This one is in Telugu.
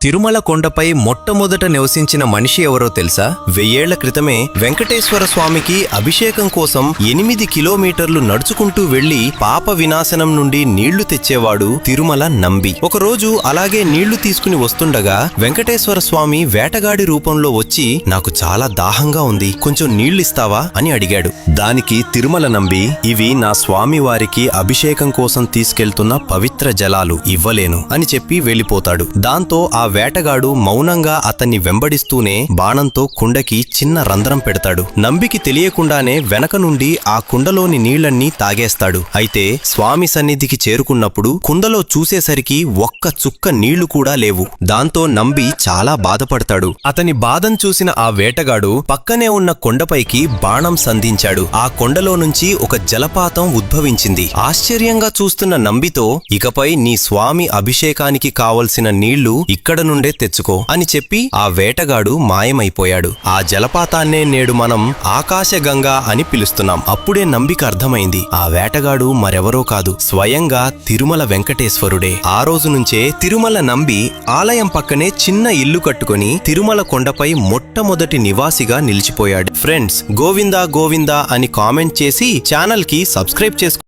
తిరుమల కొండపై మొట్టమొదట నివసించిన మనిషి ఎవరో తెలుసా? 1000 ఏళ్ల క్రితమే వెంకటేశ్వర స్వామికి అభిషేకం కోసం 8 కిలోమీటర్లు నడుచుకుంటూ వెళ్లి పాప వినాశనం నుండి నీళ్లు తెచ్చేవాడు తిరుమల నంబి. ఒకరోజు అలాగే నీళ్లు తీసుకుని వస్తుండగా వెంకటేశ్వర స్వామి వేటగాడి రూపంలో వచ్చి, నాకు చాలా దాహంగా ఉంది, కొంచెం నీళ్లిస్తావా అని అడిగాడు. దానికి తిరుమల నంబి, ఇవి నా స్వామి వారికి అభిషేకం కోసం తీసుకెళ్తున్న పవిత్ర జలాలు, ఇవ్వలేను అని చెప్పి వెళ్లిపోతాడు. దాంతో ఆ వేటగాడు మౌనంగా అతన్ని వెంబడిస్తూనే బాణంతో కుండకి చిన్న రంధ్రం పెడతాడు. నంబికి తెలియకుండానే వెనక నుండి ఆ కుండలోని నీళ్లన్నీ తాగేస్తాడు. అయితే స్వామి సన్నిధికి చేరుకున్నప్పుడు కుండలో చూసేసరికి ఒక్క చుక్క నీళ్లు కూడా లేవు. దాంతో నంబి చాలా బాధపడతాడు. అతని బాధను చూసిన ఆ వేటగాడు పక్కనే ఉన్న కొండపైకి బాణం సంధించాడు. ఆ కొండలో నుంచి ఒక జలపాతం ఉద్భవించింది. ఆశ్చర్యంగా చూస్తున్న నంబితో, ఇకపై నీ స్వామి అభిషేకానికి కావలసిన నీళ్లు ఇక్కడ నుండే తెచ్చుకో అని చెప్పి ఆ వేటగాడు మాయమైపోయాడు. ఆ జలపాతాన్నే నేడు మనం ఆకాశగంగా అని పిలుస్తున్నాం. అప్పుడే నంబికి అర్థమైంది, ఆ వేటగాడు మరెవరో కాదు, స్వయంగా తిరుమల వెంకటేశ్వరుడే. ఆ రోజు నుంచే తిరుమల నంబి ఆలయం పక్కనే చిన్న ఇల్లు కట్టుకుని తిరుమల కొండపై మొట్టమొదటి నివాసిగా నిలిచిపోయాడు. ఫ్రెండ్స్, గోవిందా గోవిందా అని కామెంట్ చేసి ఛానల్ కి సబ్స్క్రైబ్ చేసుకోండి.